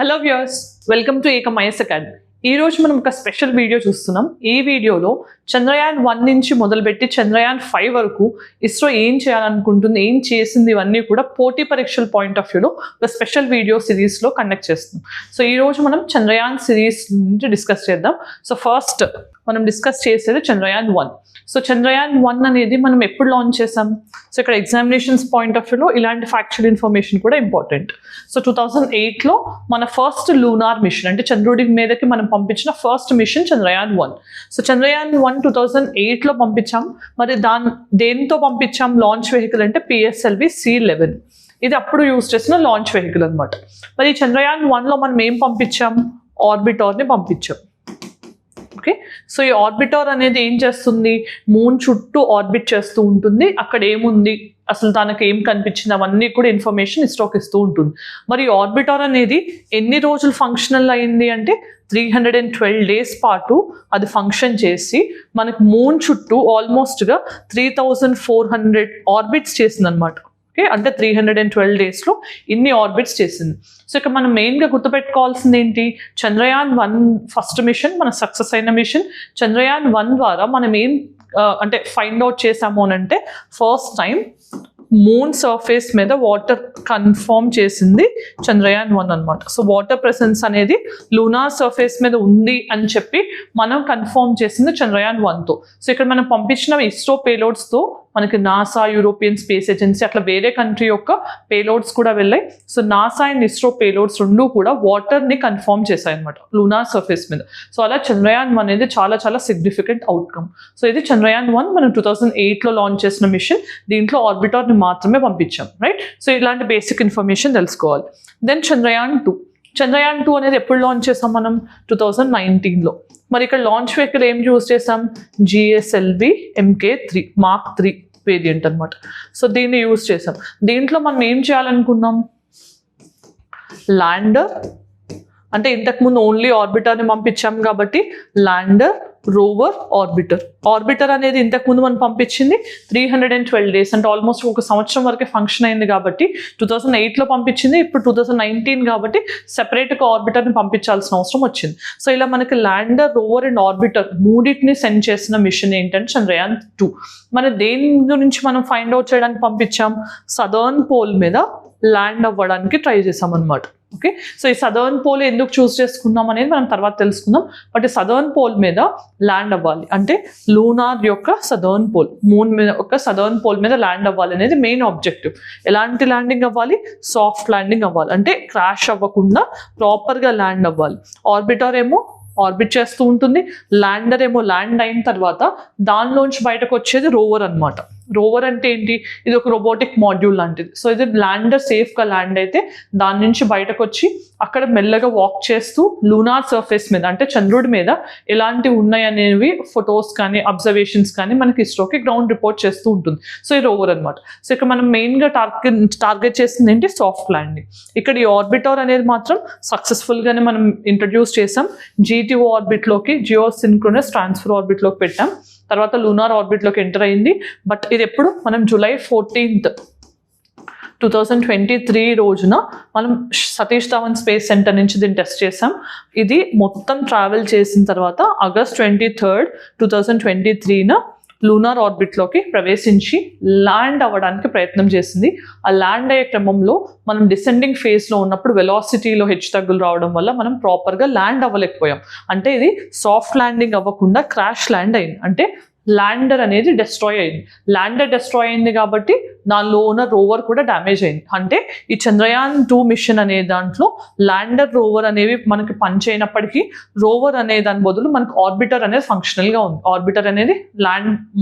Hello viewers, welcome to ఏకమైఎస్ academy. ఈ రోజు మనం ఒక స్పెషల్ వీడియో చూస్తున్నాం. ఈ వీడియోలో చంద్రయాన్ 1 నుంచి మొదలుపెట్టి చంద్రయాన్ 5 వరకు ఇస్రో ఏం చేయాలనుకుంటుంది, ఏం చేసింది, ఇవన్నీ కూడా పోటీ పరీక్షల పాయింట్ ఆఫ్ వ్యూలో ఒక స్పెషల్ వీడియో సిరీస్లో కండక్ట్ చేస్తున్నాం. సో ఈ రోజు మనం చంద్రయాన్ సిరీస్ నుంచి డిస్కస్ చేద్దాం. సో ఫస్ట్ మనం డిస్కస్ చేసేది చంద్రయాన్ 1. సో చంద్రయాన్ 1 అనేది మనం ఎప్పుడు లాంచ్ చేసాం? సో ఇక్కడ ఎగ్జామినేషన్స్ పాయింట్ ఆఫ్ వ్యూలో ఇలాంటి ఫ్యాక్చువల్ ఇన్ఫర్మేషన్ కూడా ఇంపార్టెంట్. సో 2008లో మన ఫస్ట్ లూనార్ మిషన్, అంటే చంద్రుడి మీదకి మనం పంపించిన first mission Chandrayaan 1. So Chandrayaan 1 2008లో పంపించాం. మరి దేనితో పంపించాం లాంచ్ వెహికల్ అంటే PSLV C11. ఇది అప్పుడు యూజ్ చేసిన లాంచ్ వెహికల్ అనమాట. మరి చంద్రయాన్ 1లో మనం ఏం పంపించాం? ఆర్బిటార్ని పంపించాం. ఓకే, సో ఈ ఆర్బిటార్ అనేది ఏం చేస్తుంది? మూన్ చుట్టూ ఆర్బిట్ చేస్తూ ఉంటుంది. అక్కడ ఏముంది, అసలు తనకు ఏం కనిపించింది, అవన్నీ కూడా ఇన్ఫర్మేషన్ ఇస్రోకి ఇస్తూ ఉంటుంది. మరి ఆర్బిటార్ అనేది ఎన్ని రోజులు ఫంక్షనల్ అయింది అంటే 312 days పాటు అది ఫంక్షన్ చేసి మనకు మూన్ చుట్టూ ఆల్మోస్ట్గా 3400 ఆర్బిట్స్ చేసింది అనమాట. ఓకే, అంటే 312 daysలో ఇన్ని ఆర్బిట్స్ చేసింది. సో ఇక్కడ మనం మెయిన్గా గుర్తుపెట్టుకోవాల్సింది ఏంటి? చంద్రయాన్ 1 ఫస్ట్ మిషన్ మన సక్సెస్ అయిన మిషన్. చంద్రయాన్ 1 ద్వారా మనం ఏం అంటే ఫైండ్ అవుట్ చేసాము అని అంటే, ఫస్ట్ టైం మూన్ సర్ఫేస్ మీద వాటర్ కన్ఫర్మ్ చేసింది చంద్రయాన్ 1 అనమాట. సో వాటర్ ప్రెసెన్స్ అనేది లూనార్ సర్ఫేస్ మీద ఉంది అని చెప్పి మనం కన్ఫర్మ్ చేసింది చంద్రయాన్ 1తో. సో ఇక్కడ మనం పంపించిన ఇస్రో పేలోడ్స్తో మనకి నాసా, యూరోపియన్ స్పేస్ ఏజెన్సీ, అట్లా వేరే కంట్రీ యొక్క పేలోడ్స్ కూడా వెళ్ళాయి. So NASA and ISRO payloads రెండు కూడా వాటర్ని కన్ఫర్మ్ చేశాయి అనమాట లూనార్ సర్ఫేస్ మీద. సో అలా చంద్రయాన్ 1 అనేది చాలా చాలా సిగ్నిఫికెంట్ అవుట్కమ్. సో ఇది చంద్రయాన్ 1 మనం 2008లో లాంచ్ చేసిన మిషన్. దీంట్లో ఆర్బిటార్ని మాత్రమే పంపించాం, రైట్? సో ఇలాంటి బేసిక్ ఇన్ఫర్మేషన్ తెలుసుకోవాలి. దెన్ చంద్రయాన్ 2. చంద్రయాన్ 2 అనేది ఎప్పుడు లాంచ్ చేసాం మనం? 2019లో. మరి ఇక్కడ లాంచ్ వెహికల్ ఏం యూజ్ చేసాం? GSLV MK3 Mark 3 వేరియంట్ అనమాట. సో దీన్ని యూజ్ చేసాం. దీంట్లో మనం ఏం చేయాలనుకున్నాం? ల్యాండర్, అంటే ఇంతకుముందు ఓన్లీ ఆర్బిటర్ని పంపించాం కాబట్టి ల్యాండర్, రోవర్, ఆర్బిటర్. ఆర్బిటర్ అనేది ఇంతకుముందు మనం పంపించింది 312 days, అంటే ఆల్మోస్ట్ ఒక సంవత్సరం వరకే ఫంక్షన్ అయింది కాబట్టి 2008లో పంపించింది. ఇప్పుడు 2019 కాబట్టి సెపరేట్గా ఆర్బిటర్ని పంపించాల్సిన అవసరం వచ్చింది. సో ఇలా మనకి ల్యాండర్, రోవర్ అండ్ ఆర్బిటర్ మూడింటిని సెండ్ చేసిన మిషన్ ఏంటంటే చంద్రయాన్ 2. మరి దేని గురించి మనం ఫైండ్ అవుట్ చేయడానికి పంపించాం? సదర్న్ పోల్ మీద ల్యాండ్ అవ్వడానికి ట్రై చేసాం అనమాట. ఓకే, సో ఈ సదర్న్ పోల్ ఎందుకు చూస్ చేసుకున్నాం అనేది మనం తర్వాత తెలుసుకుందాం. బట్ ఈ సదర్న్ పోల్ మీద ల్యాండ్ అవ్వాలి అంటే లూనార్ యొక్క సదర్న్ పోల్, మూన్ మీద ఒక సదర్న్ పోల్ మీద ల్యాండ్ అవ్వాలి అనేది మెయిన్ ఆబ్జెక్టివ్. ఎలాంటి ల్యాండింగ్ అవ్వాలి? సాఫ్ట్ ల్యాండింగ్ అవ్వాలి, అంటే క్రాష్ అవ్వకుండా ప్రాపర్గా ల్యాండ్ అవ్వాలి. ఆర్బిటర్ ఏమో ఆర్బిట్ చేస్తూ ఉంటుంది, ల్యాండర్ ఏమో ల్యాండ్ అయిన తర్వాత దానిలోంచి బయటకు వచ్చేది రోవర్ అనమాట. రోవర్ అంటే ఏంటి? ఇది ఒక రోబోటిక్ మాడ్యూల్ లాంటిది. సో ఇది ల్యాండర్ సేఫ్గా ల్యాండ్ అయితే దాని నుంచి బయటకు వచ్చి అక్కడ మెల్లగా వాక్ చేస్తూ లూనార్ సర్ఫేస్ మీద, అంటే చంద్రుడి మీద ఎలాంటివి ఉన్నాయి అనేవి ఫొటోస్ కానీ మనకి ఇస్రోకి గ్రౌండ్ రిపోర్ట్ చేస్తూ ఉంటుంది. సో ఈ రోవర్ అనమాట. సో ఇక్కడ మనం మెయిన్గా టార్గెట్ చేసింది ఏంటి? Soft landing. ఇక్కడ ఈ ఆర్బిటర్ అనేది మాత్రం సక్సెస్ఫుల్గానే మనం ఇంట్రడ్యూస్ చేసాం. GTO ఆర్బిట్లోకి, జియో సింక్రోనస్ ట్రాన్స్ఫర్ ఆర్బిట్లోకి పెట్టాం. తర్వాత లూనార్ ఆర్బిట్లోకి ఎంటర్ అయింది. బట్ ఇది ఎప్పుడు? మనం July 14th 2023 రోజున మనం సతీష్ ధావన్ స్పేస్ సెంటర్ నుంచి దీన్ని టెస్ట్ చేసాం. ఇది మొత్తం ట్రావెల్ చేసిన తర్వాత August 23rd 2023న లూనార్ ఆర్బిట్లోకి ప్రవేశించి ల్యాండ్ అవ్వడానికి ప్రయత్నం చేసింది. ఆ ల్యాండ్ అయ్యే క్రమంలో మనం డిసెండింగ్ ఫేజ్లో ఉన్నప్పుడు వెలాసిటీలో హెచ్చుతగ్గులు రావడం వల్ల మనం ప్రాపర్గా ల్యాండ్ అవ్వలేకపోయాం. అంటే ఇది సాఫ్ట్ ల్యాండింగ్ అవ్వకుండా క్రాష్ ల్యాండ్ అయింది. అంటే ల్యాండర్ అనేది డిస్ట్రాయ్ అయింది. ల్యాండర్ డిస్ట్రాయ్ అయింది కాబట్టి దానిలో ఉన్న రోవర్ కూడా డ్యామేజ్ అయింది. అంటే ఈ చంద్రయాన్ 2 మిషన్ అనే దాంట్లో ల్యాండర్, రోవర్ అనేవి మనకి పనిచేయనప్పటికీ రోవర్ అనే దాని బదులు మనకు ఆర్బిటర్ అనేది ఫంక్షనల్గా ఉంది. ఆర్బిటర్ అనేది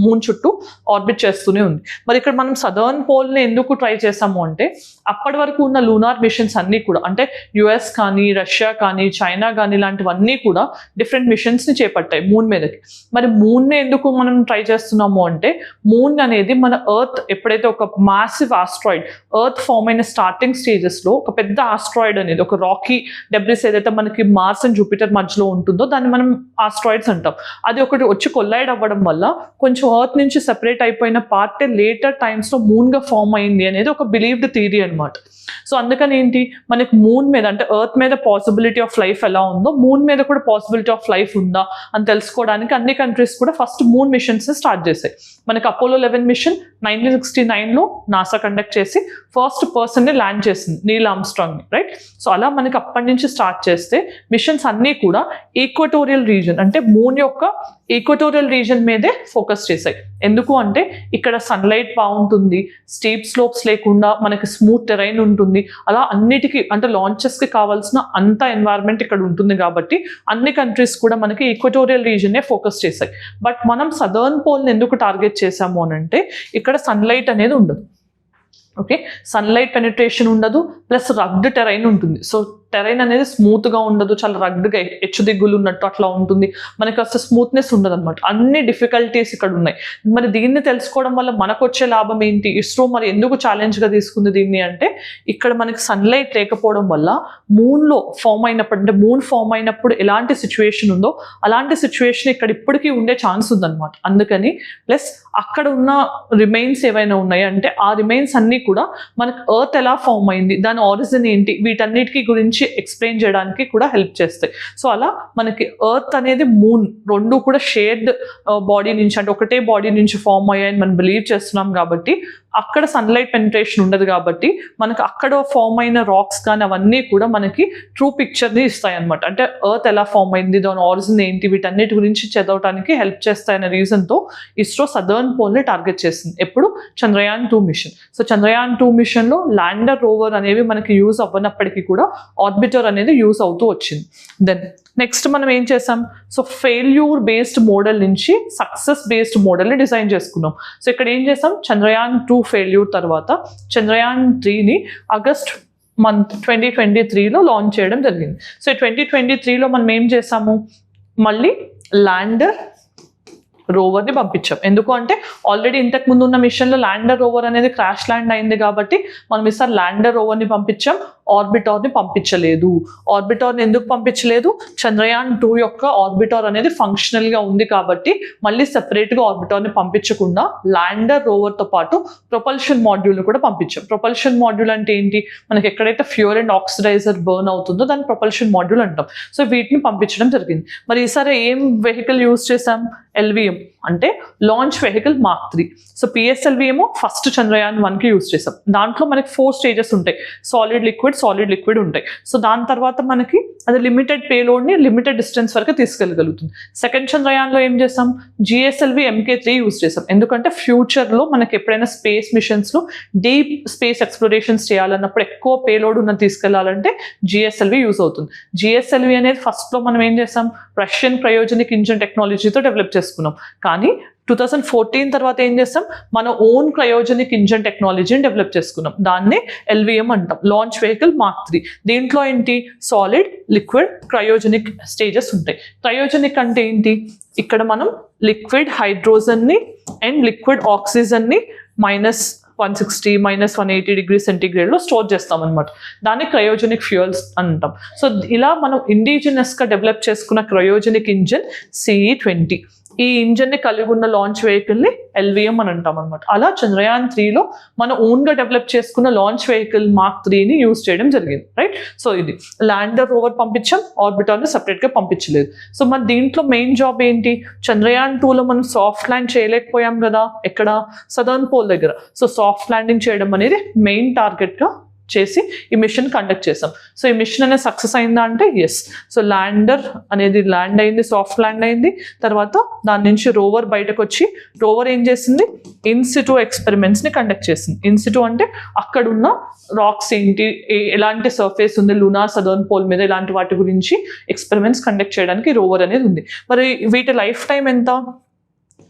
మూన్ చుట్టూ ఆర్బిట్ చేస్తూనే ఉంది. మరి ఇక్కడ మనం సదర్న్ పోల్ని ఎందుకు ట్రై చేసాము అంటే, అప్పటి వరకు ఉన్న లూనార్ మిషన్స్ అన్నీ కూడా, అంటే US కానీ, రష్యా కానీ, చైనా కానీ ఇలాంటివన్నీ కూడా డిఫరెంట్ మిషన్స్ని చేపట్టాయి మూన్ మీదకి. మరి మూన్నే ఎందుకు మనం ట్రై చేస్తున్నాము అంటే, మూన్ అనేది మన ఎర్త్ ఎప్పుడైతే ఒక మాసివ్ ఆస్ట్రాయిడ్ ఎర్త్ ఫామ్ అయిన స్టార్టింగ్ స్టేజెస్లో ఒక పెద్ద ఆస్ట్రాయిడ్ అనేది ఒక రాకీ డెబ్రిస్ ఏదైతే మనకి మార్స్ అండ్ జూపిటర్ మధ్యలో ఉంటుందో దాన్ని మనం ఆస్ట్రాయిడ్స్ అంటాం. అది ఒకటి వచ్చి కొల్లైడ్ అవ్వడం వల్ల కొంచెం ఎర్త్ నుంచి సెపరేట్ అయిపోయిన పార్టే లేటర్ టైమ్స్లో మూన్గా ఫామ్ అయింది అనేది ఒక బిలీవ్డ్ థియరీ అనమాట. సో అందుకని ఏంటి, మనకి మూన్ మీద అంటే ఎర్త్ మీద పాసిబిలిటీ ఆఫ్ లైఫ్ ఎలా ఉందో మూన్ మీద కూడా పాసిబిలిటీ ఆఫ్ లైఫ్ ఉందా అని తెలుసుకోవడానికి అన్ని కంట్రీస్ కూడా ఫస్ట్ మూన్ మిషన్స్ స్టార్ట్ చేశాయి. మనకి అపోలో 11 మిషన్ 1969లో నాసా కండక్ట్ చేసి ఫస్ట్ పర్సన్ని ల్యాండ్ చేసింది, నీల్ ఆర్మ్స్ట్రాంగ్ని, రైట్. సో అలా మనకి అప్పటి నుంచి స్టార్ట్ చేస్తే మిషన్స్ అన్నీ కూడా ఈక్వటోరియల్ రీజన్ అంటే మూన్ యొక్క ఈక్వటోరియల్ రీజన్ మీదే ఫోకస్ చేశాయి. ఎందుకు అంటే ఇక్కడ సన్లైట్ బాగుంటుంది, స్టీప్ స్లోప్స్ లేకుండా మనకి స్మూత్ టెరైన్ ఉంటుంది, అలా అన్నిటికీ అంటే లాంచెస్కి కావాల్సిన అంత ఎన్వైరన్మెంట్ ఇక్కడ ఉంటుంది కాబట్టి అన్ని కంట్రీస్ కూడా మనకి ఈక్వటోరియల్ రీజన్నే ఫోకస్ చేశాయి. బట్ మనం సదర్న్ పోల్ని ఎందుకు టార్గెట్ చేసాము అని అంటే ఇక్కడ సన్లైట్ అనేది ఉండదు. ఓకే, సన్లైట్ పెనిట్రేషన్ ఉండదు, ప్లస్ రగ్డ్ టెరైన్ ఉంటుంది. సో టెరైన్ అనేది స్మూత్గా ఉండదు, చాలా రగ్డ్గా హెచ్చు దిగ్గులు ఉన్నట్టు అట్లా ఉంటుంది, మనకి అసలు స్మూత్నెస్ ఉండదు అనమాట. అన్ని డిఫికల్టీస్ ఇక్కడ ఉన్నాయి. మరి దీన్ని తెలుసుకోవడం వల్ల మనకు వచ్చే లాభం ఏంటి, ఇస్రో మరి ఎందుకు ఛాలెంజ్గా తీసుకుంది దీన్ని అంటే ఇక్కడ మనకి సన్లైట్ లేకపోవడం వల్ల మూన్లో ఫామ్ అయినప్పుడు అంటే మూన్ ఫామ్ అయినప్పుడు ఎలాంటి సిచ్యువేషన్ ఉందో అలాంటి సిచ్యువేషన్ ఇక్కడ ఇప్పటికీ ఉండే ఛాన్స్ ఉందన్నమాట. అందుకని ప్లస్ అక్కడ ఉన్న రిమైన్స్ ఏవైనా ఉన్నాయి అంటే ఆ రిమైన్స్ అన్నీ కూడా మనకి ఎర్త్ ఎలా ఫామ్ అయింది, దాని ఆరిజిన్ ఏంటి, వీటన్నిటికీ గురించి ఎక్స్ప్లెయిన్ చేయడానికి కూడా హెల్ప్ చేస్తాయి. సో అలా మనకి ఎర్త్ అనేది మూన్ రెండు కూడా షేర్డ్ బాడీ నుంచి అంటే ఒకటే బాడీ నుంచి ఫామ్ అయ్యాయని మనం బిలీవ్ చేస్తున్నాం కాబట్టి అక్కడ సన్లైట్ పెనిట్రేషన్ ఉండదు కాబట్టి మనకు అక్కడ ఫామ్ అయిన రాక్స్ కానీ అవన్నీ కూడా మనకి ట్రూ పిక్చర్ని ఇస్తాయి అనమాట. అంటే ఎర్త్ ఎలా ఫామ్ అయింది, దాని ఆరిజిన్ ఏంటి, వీటన్నిటి గురించి చదవడానికి హెల్ప్ చేస్తాయనే రీజన్తో ఇస్రో సదర్న్ పోల్ని టార్గెట్ చేసింది. ఎప్పుడు చంద్రయాన్ 2 మిషన్. సో చంద్రయాన్ 2 మిషన్లో ల్యాండర్ రోవర్ అనేవి మనకి యూజ్ అవ్వనప్పటికీ కూడా ఆర్బిటర్ అనేది యూజ్ అవుతూ వచ్చింది. దెన్ నెక్స్ట్ మనం ఏం చేసాం, సో ఫెయిల్యూర్ బేస్డ్ మోడల్ నుంచి సక్సెస్ బేస్డ్ మోడల్ని డిజైన్ చేసుకున్నాం. సో ఇక్కడ ఏం చేసాం, చంద్రయాన్ 2 ఫెయిల్యూర్ తర్వాత చంద్రయాన్ 3ని ఆగస్ట్ మంత్ 2023లో లాంచ్ చేయడం జరిగింది. సో 2023లో మనం ఏం చేసాము, మళ్ళీ ల్యాండర్ రోవర్ని పంపించాం. ఎందుకు అంటే ఆల్రెడీ ఇంతకు ముందు ఉన్న మిషన్లో ల్యాండర్ రోవర్ అనేది క్రాష్ ల్యాండ్ అయింది కాబట్టి మనం ఈసారి ల్యాండర్ రోవర్ని పంపించాం, ఆర్బిటార్ని పంపించలేదు. ఆర్బిటార్ని ఎందుకు పంపించలేదు, చంద్రయాన్ 2 యొక్క ఆర్బిటార్ అనేది ఫంక్షనల్గా ఉంది కాబట్టి మళ్ళీ సెపరేట్గా ఆర్బిటార్ని పంపించకుండా ల్యాండర్ రోవర్తో పాటు ప్రొపల్షన్ మాడ్యూల్ని కూడా పంపించాం. ప్రొపల్షన్ మాడ్యూల్ అంటే ఏంటి, మనకి ఎక్కడైతే ఫ్యూయల్ అండ్ ఆక్సిడైజర్ బర్న్ అవుతుందో దాన్ని ప్రొపల్షన్ మాడ్యూల్ అంటాం. సో వీటిని పంపించడం జరిగింది. మరి ఈసారి ఏం వెహికల్ యూజ్ చేసాం, LVM అంటే launch vehicle mark 3. So PSLV first Chandrayaan 1కి యూజ్ చేసాం. దాంట్లో మనకి 4 స్టేజెస్ ఉంటాయి, సాలిడ్ లిక్విడ్ ఉంటాయి. సో దాని తర్వాత మనకి అది లిమిటెడ్ పేలోడ్ని లిమిటెడ్ డిస్టెన్స్ వరకు తీసుకెళ్ళగలుగుతుంది. సెకండ్ చంద్రయాన్లో ఏం చేసాం, GSLV MK3 యూజ్ చేసాం. ఎందుకంటే ఫ్యూచర్లో మనకి ఎప్పుడైనా స్పేస్ మిషన్స్లో డీప్ స్పేస్ ఎక్స్ప్లోరేషన్స్ చేయాలన్నప్పుడు ఎక్కువ పేలోడ్ ఉన్న తీసుకెళ్లాలంటే GSLV యూజ్ అవుతుంది. GSLV అనేది ఫస్ట్లో మనం ఏం చేసాం, రష్యన్ క్రయోజనిక్ ఇంజిన్ టెక్నాలజీతో డెవలప్ చేసుకున్నాం. కానీ 2014 తర్వాత ఏం చేస్తాం, మన ఓన్ క్రయోజనిక్ ఇంజిన్ టెక్నాలజీని డెవలప్ చేసుకున్నాం. దాన్ని LVM అంటాం, లాంచ్ వెహికల్ మార్క్ 3. దీంట్లో ఏంటి, సాలిడ్ లిక్విడ్ క్రయోజనిక్ స్టేజెస్ ఉంటాయి. క్రయోజనిక్ అంటే ఏంటి, ఇక్కడ మనం లిక్విడ్ హైడ్రోజన్ని అండ్ లిక్విడ్ ఆక్సిజన్ని -160 -180 డిగ్రీ సెంటీగ్రేడ్లో స్టోర్ చేస్తాం అనమాట. దాన్ని క్రయోజనిక్ ఫ్యూయల్స్ అంటాం. సో ఇలా మనం ఇండిజినస్గా డెవలప్ చేసుకున్న క్రయోజనిక్ ఇంజిన్ CE-20. ఈ ఇంజన్ని కలిగి ఉన్న లాంచ్ వెహికల్ని LVM అని అంటాం అనమాట. అలా చంద్రయాన్ 3లో మనం ఓన్గా డెవలప్ చేసుకున్న లాంచ్ వెహికల్ మార్క్ 3ని యూజ్ చేయడం జరిగింది, రైట్. సో ఇది ల్యాండర్ రోవర్ పంపించాం, ఆర్బిటార్ని సపరేట్గా పంపించలేదు. సో మన దీంట్లో మెయిన్ జాబ్ ఏంటి, చంద్రయాన్ 2లో మనం సాఫ్ట్ ల్యాండ్ చేయలేకపోయాం కదా, ఎక్కడ, సదర్న్ పోల్ దగ్గర. సో సాఫ్ట్ ల్యాండింగ్ చేయడం అనేది మెయిన్ టార్గెట్గా చేసి ఈ మిషన్ కండక్ట్ చేసాం. సో ఈ మిషన్ అనేది సక్సెస్ అయిందా అంటే ఎస్. సో ల్యాండర్ అనేది ల్యాండ్ అయింది, సాఫ్ట్ ల్యాండ్ అయింది. తర్వాత దాని నుంచి రోవర్ బయటకు వచ్చి రోవర్ ఏం చేసింది, ఇన్సిటూ ఎక్స్పెరిమెంట్స్ని కండక్ట్ చేసింది. ఇన్సిటూ అంటే అక్కడున్న రాక్స్ ఏంటి, ఎలాంటి సర్ఫేస్ ఉంది లూనా సదర్న్ పోల్ మీద, ఇలాంటి వాటి గురించి ఎక్స్పెరిమెంట్స్ కండక్ట్ చేయడానికి రోవర్ అనేది ఉంది. మరి వీటి లైఫ్ టైం ఎంత,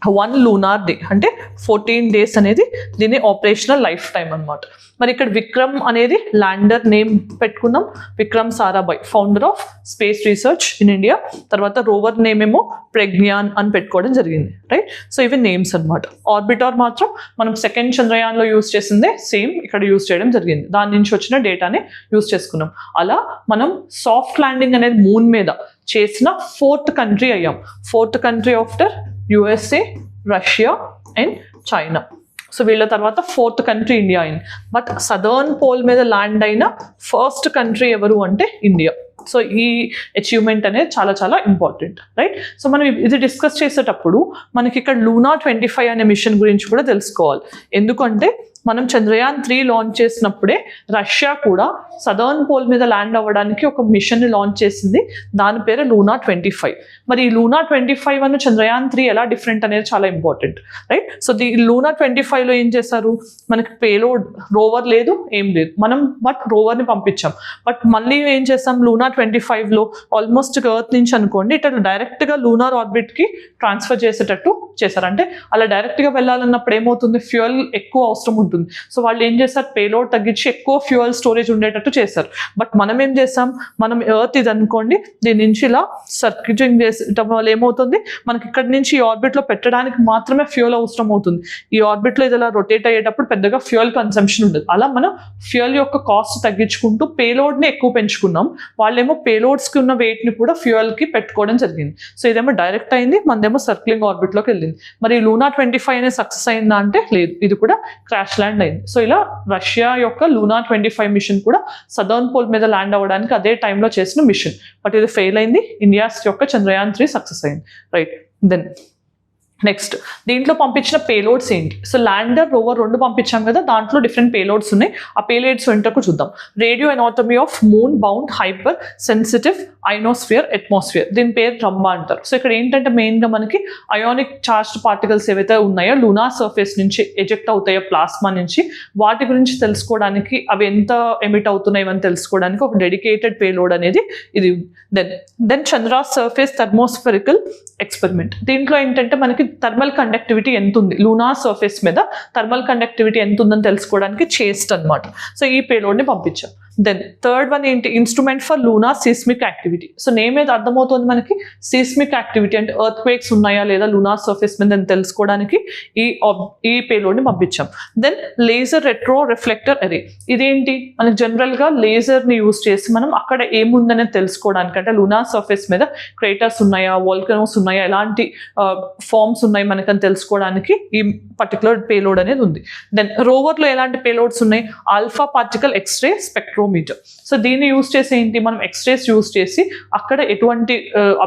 1 lunar day అంటే 14 days అనేది దీని ఆపరేషనల్ లైఫ్ టైం అనమాట. మరి ఇక్కడ విక్రమ్ అనేది ల్యాండర్ నేమ్ పెట్టుకున్నాం, Vikram Sarabhai founder of space research in India. తర్వాత రోవర్ నేమ్ ఏమో ప్రజ్ఞాన్ అని పెట్టుకోవడం జరిగింది, రైట్. సో ఇవి నేమ్స్ అనమాట. ఆర్బిటార్ మాత్రం మనం సెకండ్ చంద్రయాన్లో యూజ్ చేసిందే సేమ్ ఇక్కడ యూజ్ చేయడం జరిగింది, దాని నుంచి వచ్చిన డేటాని యూజ్ చేసుకున్నాం. అలా మనం సాఫ్ట్ ల్యాండింగ్ అనేది మూన్ మీద చేసిన 4th కంట్రీ అయ్యాం. 4th country after USA, Russia and China. So వీళ్ళ తర్వాత 4th కంట్రీ ఇండియా అయింది. బట్ సదర్న్ పోల్ మీద ల్యాండ్ అయిన ఫస్ట్ కంట్రీ ఎవరు అంటే ఇండియా. సో ఈ అచీవ్మెంట్ అనేది చాలా చాలా ఇంపార్టెంట్, రైట్. సో మనం ఇది డిస్కస్ చేసేటప్పుడు మనకి ఇక్కడ లూనా 25 అనే మిషన్ గురించి కూడా తెలుసుకోవాలి. ఎందుకంటే మనం చంద్రయాన్ 3 లాంచ్ చేసినప్పుడే రష్యా కూడా సదర్న్ పోల్ మీద ల్యాండ్ అవ్వడానికి ఒక మిషన్ని లాంచ్ చేసింది, దాని పేరు లూనా 25. మరి ఈ లూనా 25 అను చంద్రయాన్ 3 ఎలా డిఫరెంట్ అనేది చాలా ఇంపార్టెంట్, రైట్. సో లూనా 25లో ఏం చేశారు, మనకి పేలోడ్ రోవర్ లేదు, ఏం లేదు, మనం బట్ రోవర్ని పంపించాం. బట్ మళ్ళీ ఏం చేస్తాం, లూనా 25లో ఆల్మోస్ట్ ఎర్త్ నుంచి అనుకోండి ఇట్లా డైరెక్ట్గా లూనార్ ఆర్బిట్కి ట్రాన్స్ఫర్ చేసేటట్టు చేశారు. అంటే అలా డైరెక్ట్గా వెళ్ళాలన్నప్పుడు ఏమవుతుంది, ఫ్యూయల్ ఎక్కువ అవసరం ఉంటుంది. సో వాళ్ళు ఏం చేస్తారు, పేలోడ్ తగ్గించి ఎక్కువ ఫ్యూయల్ స్టోరేజ్ ఉండేటట్టు చేశారు. బట్ మనం ఏం చేస్తాం, మనం ఎర్త్ ఇది అనుకోండి, దీని నుంచి ఇలా సర్క్యూటింగ్ చేసేటం వల్ల ఏమవుతుంది, మనకి ఇక్కడ నుంచి ఈ ఆర్బిట్లో పెట్టడానికి మాత్రమే ఫ్యూయల్ అవసరం అవుతుంది. ఈ ఆర్బిట్లో ఇది ఇలా రొటేట్ అయ్యేటప్పుడు పెద్దగా ఫ్యూయల్ కన్సంప్షన్ ఉండదు. అలా మనం ఫ్యూయల్ యొక్క కాస్ట్ తగ్గించుకుంటూ పేలోడ్ని ఎక్కువ పెంచుకున్నాం. వాళ్ళేమో పేలోడ్స్కి ఉన్న వెయిట్ని కూడా ఫ్యూయల్కి పెట్టుకోవడం జరిగింది. సో ఇదేమో డైరెక్ట్ అయింది, మనదేమో సర్క్లింగ్ ఆర్బిట్లోకి వెళ్ళింది. మరి లూనా 25 అనేది సక్సెస్ అయిందా అంటే లేదు, ఇది కూడా క్రాష్ ల్యాండ్ అయింది. సో ఇలా రష్యా యొక్క లూనా 25 మిషన్ కూడా సదర్న్ పోల్ మీద ల్యాండ్ అవ్వడానికి అదే టైంలో చేసిన మిషన్, బట్ ఇది ఫెయిల్ అయింది. ఇండియా యొక్క చంద్రయాన్ 3 సక్సెస్ అయింది, రైట్. దెన్ నెక్స్ట్ దీంట్లో పంపించిన పేలోడ్స్ ఏంటి. సో ల్యాండర్ రోవర్ 2 పంపించాం కదా, దాంట్లో డిఫరెంట్ పేలోడ్స్ ఉన్నాయి. ఆ పేలోడ్స్ ఏంటో చూద్దాం. Radio anatomy of moon bound hyper sensitive ionosphere atmosphere, దీని పేరు రమ్మా అంటారు. సో ఇక్కడ ఏంటంటే మెయిన్గా మనకి అయానిక్ చార్జ్డ్ పార్టికల్స్ ఏవైతే ఉన్నాయో లూనా సర్ఫేస్ నుంచి ఎజెక్ట్ అవుతాయో ప్లాస్మా నుంచి, వాటి గురించి తెలుసుకోవడానికి, అవి ఎంత ఎమిట్ అవుతున్నాయి ఇవన్నీ తెలుసుకోవడానికి ఒక డెడికేటెడ్ పేలోడ్ అనేది ఇది. Then Chandra surface thermophysical experiment. దీంట్లో ఏంటంటే మనకి థర్మల్ కండక్టివిటీ ఎంత ఉంది, లూనా సర్ఫేస్ మీద థర్మల్ కండక్టివిటీ ఎంత ఉందని తెలుసుకోవడానికి చేస్ట్ అనమాట. సో ఈ పేలోడ్ని పంపించాం. దెన్ థర్డ్ వన్ ఏంటి, instrument for lunar seismic activity. So name ఏది అర్థమవుతుంది మనకి, సీస్మిక్ యాక్టివిటీ అంటే ఎర్త్ క్వేక్స్ ఉన్నాయా లేదా లూనా సర్ఫేస్ మీద అని తెలుసుకోవడానికి ఈ పేలోడ్ని పంపించాం. దెన్ లేజర్ రెట్రో రిఫ్లెక్టర్ అరే, ఇదేంటి, మనకి జనరల్గా లేజర్ని యూజ్ చేసి మనం అక్కడ ఏముందనేది తెలుసుకోవడానికి, అంటే లూనా సర్ఫేస్ మీద క్రేటర్స్ ఉన్నాయా, వోల్కనోస్ ఉన్నాయా, ఎలాంటి ఫార్మ్స్ ఉన్నాయి మనకని తెలుసుకోవడానికి ఈ పర్టికులర్ పేలోడ్ అనేది ఉంది. దెన్ రోవర్లో ఎలాంటి పేలోడ్స్ ఉన్నాయి, alpha particle x-ray spectrometer. So దీన్ని యూజ్ చేసి ఏంటి, మనం ఎక్స్రేస్ యూజ్ చేసి అక్కడ ఎటువంటి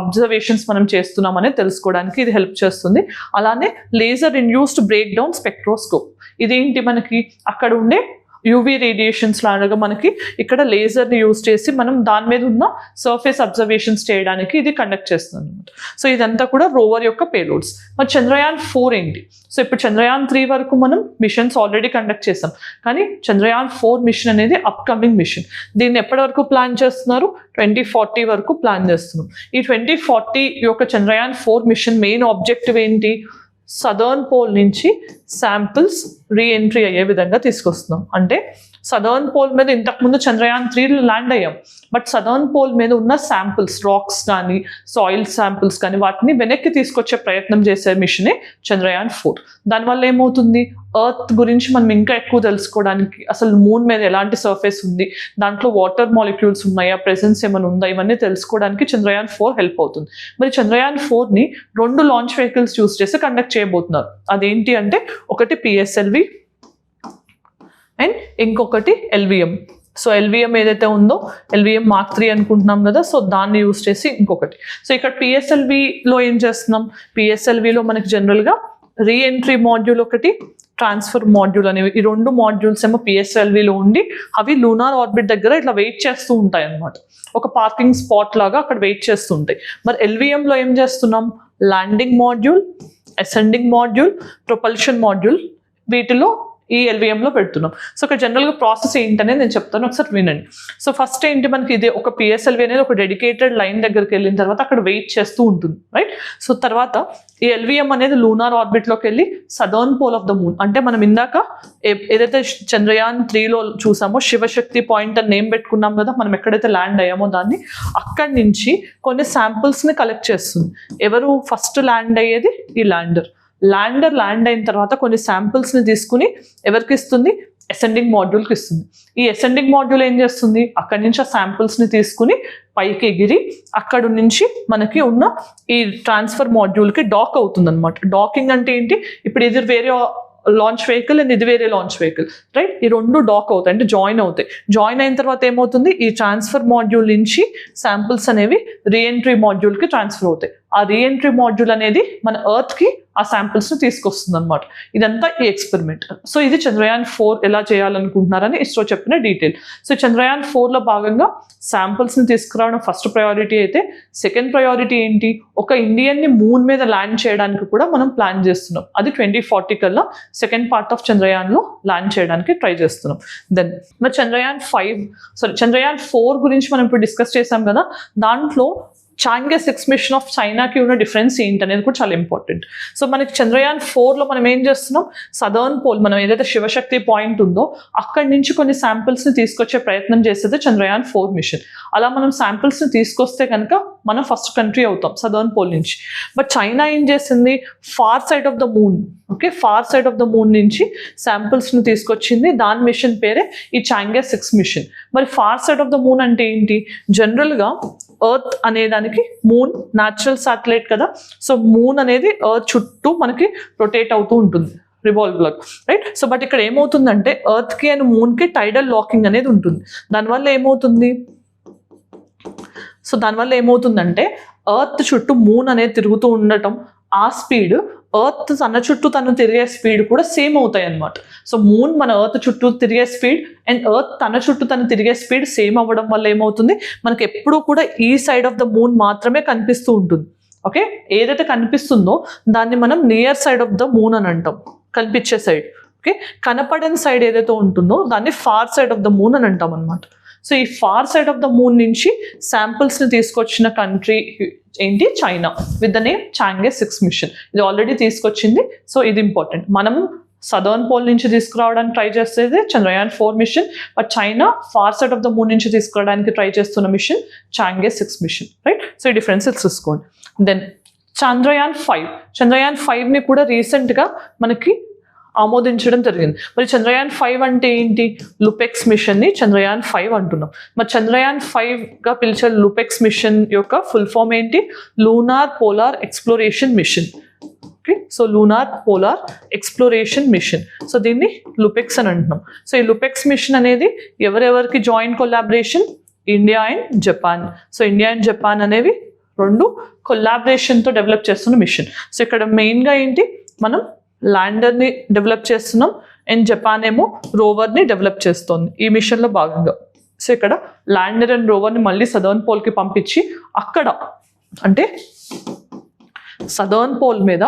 అబ్జర్వేషన్స్ మనం చేస్తున్నాం అనేది తెలుసుకోవడానికి ఇది హెల్ప్ చేస్తుంది. అలానే laser induced break down spectroscope, ఇదేంటి మనకి అక్కడ ఉండే యూవీ రేడియేషన్స్ లాగా మనకి ఇక్కడ లేజర్ని యూజ్ చేసి మనం దాని మీద ఉన్న సర్ఫేస్ అబ్జర్వేషన్స్ చేయడానికి ఇది కండక్ట్ చేస్తుంది అనమాట. సో ఇదంతా కూడా రోవర్ యొక్క పేలోడ్స్. మరి చంద్రయాన్ 4 ఏంటి, సో ఇప్పుడు చంద్రయాన్ 3 వరకు మనం మిషన్స్ ఆల్రెడీ కండక్ట్ చేసాం, కానీ చంద్రయాన్ 4 మిషన్ అనేది అప్కమింగ్ మిషన్. దీన్ని ఎప్పటి వరకు ప్లాన్ చేస్తున్నారు, 2040 వరకు ప్లాన్ చేస్తున్నాం. ఈ 2040 యొక్క చంద్రయాన్ 4 మిషన్ మెయిన్ ఆబ్జెక్టివ్ ఏంటి, సదర్న్ పోల్ నుంచి శాంపిల్స్ రీఎంట్రీ అయ్యే విధంగా తీసుకొస్తున్నాం. అంటే సదర్న్ పోల్ మీద ఇంతకుముందు చంద్రయాన్ 3 ల్యాండ్ అయ్యాం, బట్ సదర్న్ పోల్ మీద ఉన్న శాంపిల్స్, రాక్స్ కానీ సాయిల్ శాంపిల్స్ కానీ వాటిని వెనక్కి తీసుకొచ్చే ప్రయత్నం చేసే మిషనే చంద్రయాన్ 4. దానివల్ల ఏమవుతుంది, ఎర్త్ గురించి మనం ఇంకా ఎక్కువ తెలుసుకోవడానికి, అసలు మూన్ మీద ఎలాంటి సర్ఫేస్ ఉంది, దాంట్లో వాటర్ మాలిక్యూల్స్ ఉన్నాయా, ప్రెసెన్స్ ఏమైనా ఉందా, ఇవన్నీ తెలుసుకోవడానికి చంద్రయాన్ 4 హెల్ప్ అవుతుంది. మరి చంద్రయాన్ 4ని 2 లాంచ్ వెహికల్స్ యూజ్ చేసి కండక్ట్ చేయబోతున్నారు. అదేంటి అంటే ఒకటి PSLV అండ్ ఇంకొకటి LVM. సో LVM ఏదైతే ఉందో LVM Mark 3 అనుకుంటున్నాం కదా, సో దాన్ని యూజ్ చేసి ఇంకొకటి. సో ఇక్కడ PSLVలో ఏం చేస్తున్నాం, PSLVలో మనకి జనరల్గా రీఎంట్రీ మాడ్యూల్ ఒకటి, ట్రాన్స్ఫర్ మాడ్యూల్ అనేవి, ఈ 2 మాడ్యూల్స్ ఏమో PSLVలో ఉండి అవి లూనార్ ఆర్బిట్ దగ్గర ఇట్లా వెయిట్ చేస్తూ ఉంటాయి అన్నమాట, ఒక పార్కింగ్ స్పాట్ లాగా అక్కడ వెయిట్ చేస్తూ ఉంటాయి. మరి LVMలో ఏం చేస్తున్నాం, landing module, ascending module, propulsion module, వీటిలో ఈ ఎల్విఎంలో పెడుతున్నాం. సో ఇక్కడ జనరల్గా ప్రాసెస్ ఏంటనేది నేను చెప్తాను, ఒకసారి వినండి. సో ఫస్ట్ ఏంటి, మనకి ఇది ఒక పిఎస్ఎల్వి అనేది ఒక డెడికేటెడ్ లైన్ దగ్గరికి వెళ్ళిన తర్వాత అక్కడ వెయిట్ చేస్తూ ఉంటుంది, రైట్. సో తర్వాత ఈ ఎల్విఎం అనేది లూనార్ ఆర్బిట్లోకి వెళ్ళి southern pole of the moon, అంటే మనం ఇందాక ఏదైతే చంద్రయాన్ 3లో చూసామో శివశక్తి పాయింట్ అని నేమ్ పెట్టుకున్నాం కదా, మనం ఎక్కడైతే ల్యాండ్ అయ్యామో దాన్ని, అక్కడి నుంచి కొన్ని శాంపుల్స్ని కలెక్ట్ చేస్తుంది. ఎవరు ఫస్ట్ ల్యాండ్ అయ్యేది? ఈ ల్యాండర్ ల్యాండ్ అయిన తర్వాత కొన్ని శాంపిల్స్ని తీసుకుని ఎవరికి ఇస్తుంది? అసెండింగ్ మాడ్యూల్కి ఇస్తుంది. ఈ అసెండింగ్ మాడ్యూల్ ఏం చేస్తుంది? అక్కడి నుంచి ఆ శాంపిల్స్ని తీసుకుని పైకి ఎగిరి అక్కడ నుంచి మనకి ఉన్న ఈ ట్రాన్స్ఫర్ మాడ్యూల్కి డాక్ అవుతుంది అనమాట. డాకింగ్ అంటే ఏంటి? ఇప్పుడు ఇది వేరే లాంచ్ వెహికల్ అండ్ ఇది వేరే లాంచ్ వెహికల్, రైట్. ఈ రెండు డాక్ అవుతాయి, అంటే జాయిన్ అవుతాయి. జాయిన్ అయిన తర్వాత ఏమవుతుంది? ఈ ట్రాన్స్ఫర్ మాడ్యూల్ నుంచి శాంపిల్స్ అనేవి రీఎంట్రీ మాడ్యూల్కి ట్రాన్స్ఫర్ అవుతాయి. ఆ రీఎంట్రీ మాడ్యూల్ అనేది మన ఎర్త్కి ఆ శాంపిల్స్ని తీసుకొస్తుంది అనమాట. ఇదంతా ఈ ఎక్స్పెరిమెంట్. సో ఇది చంద్రయాన్ 4 ఎలా చేయాలనుకుంటున్నారని ఇస్రో చెప్పిన డీటెయిల్. సో చంద్రయాన్ 4లో భాగంగా శాంపిల్స్ని తీసుకురావడం ఫస్ట్ ప్రయారిటీ అయితే, సెకండ్ ప్రయారిటీ ఏంటి? ఒక ఇండియన్ని మూన్ మీద ల్యాండ్ చేయడానికి కూడా మనం ప్లాన్ చేస్తున్నాం. అది 2040 కల్లా సెకండ్ పార్ట్ ఆఫ్ చంద్రయాన్లో ల్యాండ్ చేయడానికి ట్రై చేస్తున్నాం. దెన్ మరి చంద్రయాన్ 4 గురించి మనం ఇప్పుడు డిస్కస్ చేసాం కదా, దాంట్లో చాంగే 6 మిషన్ ఆఫ్ చైనాకి ఉన్న డిఫరెన్స్ ఏంటనేది కూడా చాలా ఇంపార్టెంట్. సో మనకి చంద్రయాన్ 4లో మనం ఏం చేస్తున్నాం? సదర్న్ పోల్, మనం ఏదైతే శివశక్తి పాయింట్ ఉందో అక్కడి నుంచి కొన్ని శాంపిల్స్ని తీసుకొచ్చే ప్రయత్నం చేసేది చంద్రయాన్ 4 మిషన్. అలా మనం శాంపిల్స్ని తీసుకొస్తే కనుక మనం ఫస్ట్ కంట్రీ అవుతాం సదర్న్ పోల్ నుంచి. బట్ చైనా ఏం చేసింది? Far side of the moon, okay, far side of the moon నుంచి శాంపిల్స్ని తీసుకొచ్చింది. దాని మిషన్ పేరే ఈ చాంగే 6 మిషన్. మరి far side of the moon అంటే ఏంటి? జనరల్గా ఎర్త్ అనేదానికి మూన్ న్యాచురల్ శాటిలైట్ కదా, సో మూన్ అనేది ఎర్త్ చుట్టూ మనకి రొటేట్ అవుతూ ఉంటుంది, రివాల్వ్ లాగా, రైట్. సో బట్ ఇక్కడ ఏమవుతుందంటే ఎర్త్కి అండ్ మూన్కి టైడల్ లాకింగ్ అనేది ఉంటుంది. దానివల్ల ఏమవుతుందంటే ఎర్త్ చుట్టూ మూన్ అనేది తిరుగుతూ ఉండటం, ఆ స్పీడ్ ఎర్త్ తన చుట్టూ తను తిరిగే స్పీడ్ కూడా సేమ్ అవుతాయి అన్నమాట. సో మూన్ మన ఎర్త్ చుట్టూ తిరిగే స్పీడ్ అండ్ ఎర్త్ తన చుట్టూ తను తిరిగే స్పీడ్ సేమ్ అవ్వడం వల్ల ఏమవుతుంది? మనకి ఎప్పుడూ కూడా ఈ సైడ్ ఆఫ్ ద మూన్ మాత్రమే కనిపిస్తూ ఉంటుంది. ఓకే, ఏదైతే కనిపిస్తుందో దాన్ని మనం near side of the moon అని అంటాం, కనిపించే సైడ్. ఓకే, కనపడని సైడ్ ఏదైతే ఉంటుందో దాన్ని far side of the moon అని అంటాం అనమాట. సో ఈ far side of the moon నుంచి శాంపిల్స్ని తీసుకొచ్చిన కంట్రీ ఏంటి? China, with the name Chang'e 6 mission. ఇది ఆల్రెడీ తీసుకొచ్చింది. సో ఇది ఇంపార్టెంట్. మనం సదర్న్ పోల్ నుంచి తీసుకురావడానికి ట్రై చేసేది Chandrayaan 4 mission, but China far side of the moon నుంచి తీసుకురావడానికి ట్రై చేస్తున్న mission Chang'e 6 mission, right. So ఈ డిఫరెన్సెస్ చూసుకోండి. దెన్ చంద్రయాన్ 5ని కూడా రీసెంట్గా మనకి ఆమోదించడం జరిగింది. మరి చంద్రయాన్ 5 అంటే ఏంటి? లుపెక్స్ మిషన్ని చంద్రయాన్ 5 అంటున్నాం. మరి చంద్రయాన్ 5గా పిలిచే లుపెక్స్ మిషన్ యొక్క ఫుల్ ఫామ్ ఏంటి? Lunar polar exploration machine. Okay, so lunar polar exploration machine. So దీన్ని లుపెక్స్ అని అంటున్నాం. సో ఈ లుపెక్స్ మిషన్ అనేది ఎవరెవరికి joint collaboration? India and Japan. So India and Japan అనేవి రెండు కొలాబరేషన్తో డెవలప్ చేస్తున్న మిషన్. సో ఇక్కడ మెయిన్గా ఏంటి? మనం ల్యాండర్ని డెవలప్ చేస్తున్నాం అండ్ జపాన్ ఏమో రోవర్ని డెవలప్ చేస్తుంది ఈ మిషన్లో భాగంగా. సో ఇక్కడ ల్యాండర్ అండ్ రోవర్ని మళ్ళీ సదర్న్ పోల్కి పంపించి అక్కడ, అంటే సదర్న్ పోల్ మీద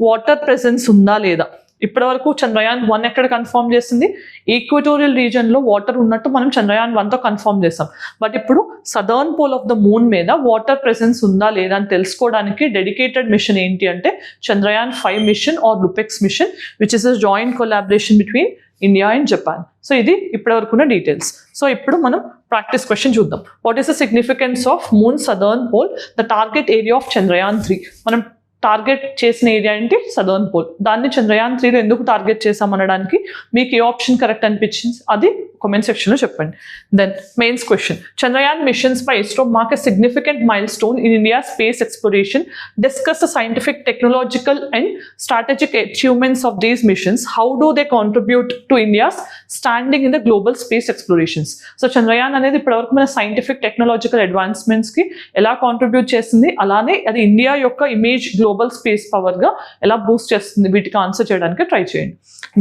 వాటర్ ప్రెసెన్స్ ఉందా లేదా, ఇప్పటివరకు చంద్రయాన్ 1 ఎక్కడ కన్ఫర్మ్ చేసింది? ఈక్వటోరియల్ రీజన్లో వాటర్ ఉన్నట్టు మనం చంద్రయాన్ 1తో కన్ఫర్మ్ చేస్తాం. బట్ ఇప్పుడు southern pole of the moon మీద వాటర్ ప్రెసెన్స్ ఉందా లేదా అని తెలుసుకోవడానికి డెడికేటెడ్ మిషన్ ఏంటి అంటే Chandrayaan 5 mission or LUPEX mission, which is a joint collaboration between India and Japan. So ఇది ఇప్పటివరకు ఉన్న డీటెయిల్స్. సో ఇప్పుడు మనం ప్రాక్టీస్ క్వశ్చన్ చూద్దాం. What is the significance of moon southern pole, the target area of Chandrayaan 3? మనం target చేసిన area ఏంటి? Southern pole. దాన్ని చంద్రయాన్ 3లో ఎందుకు టార్గెట్ చేసామనడానికి మీకు ఏ ఆప్షన్ కరెక్ట్ అనిపించింది అది కామెంట్ సెక్షన్లో చెప్పండి. Then mains question. Chandrayaan missions by ISRO mark a significant milestone in India space exploration. Discuss the scientific, technological and strategic achievements of these missions. How do they contribute to India's standing in the global space explorations? So Chandrayaan అనేది ఇప్పటివరకు మన scientific, technological అడ్వాన్స్మెంట్స్కి ఎలా contribute చేస్తుంది, అలానే అది India యొక్క image global space పవర్గా ఎలా Boost చేస్తుంది, వీటికి ఆన్సర్ చేయడానికి ట్రై చేయండి.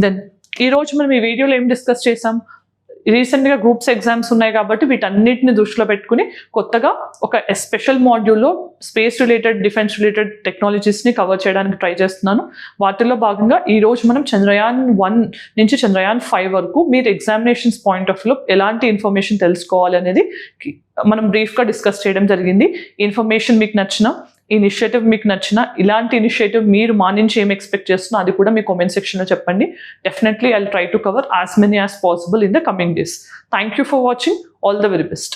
దెన్ ఈరోజు మనం ఈ వీడియోలో ఏం డిస్కస్ చేసాం? రీసెంట్గా గ్రూప్స్ ఎగ్జామ్స్ ఉన్నాయి కాబట్టి వీటన్నిటిని దృష్టిలో పెట్టుకుని కొత్తగా ఒక స్పెషల్ మాడ్యూల్లో స్పేస్ రిలేటెడ్, డిఫెన్స్ రిలేటెడ్ టెక్నాలజీస్ని కవర్ చేయడానికి ట్రై చేస్తున్నాను. వాటిల్లో భాగంగా ఈరోజు మనం చంద్రయాన్ 1 నుంచి చంద్రయాన్ 5 వరకు మీరు ఎగ్జామినేషన్స్ పాయింట్ ఆఫ్ వ్యూలో ఎలాంటి ఇన్ఫర్మేషన్ తెలుసుకోవాలి అనేది మనం బ్రీఫ్గా డిస్కస్ చేయడం జరిగింది. ఇన్ఫర్మేషన్ మీకు నచ్చిన, ఇనిషియేటివ్ మీకు నచ్చిన, ఇలాంటి ఇనిషియేటివ్ మీరు మా నుంచి ఏం ఎక్స్పెక్ట్ చేస్తున్నా అది కూడా మీ కామెంట్ సెక్షన్లో చెప్పండి. Definitely I will try to cover as many as possible in the coming days. Thank you for watching. All the very best.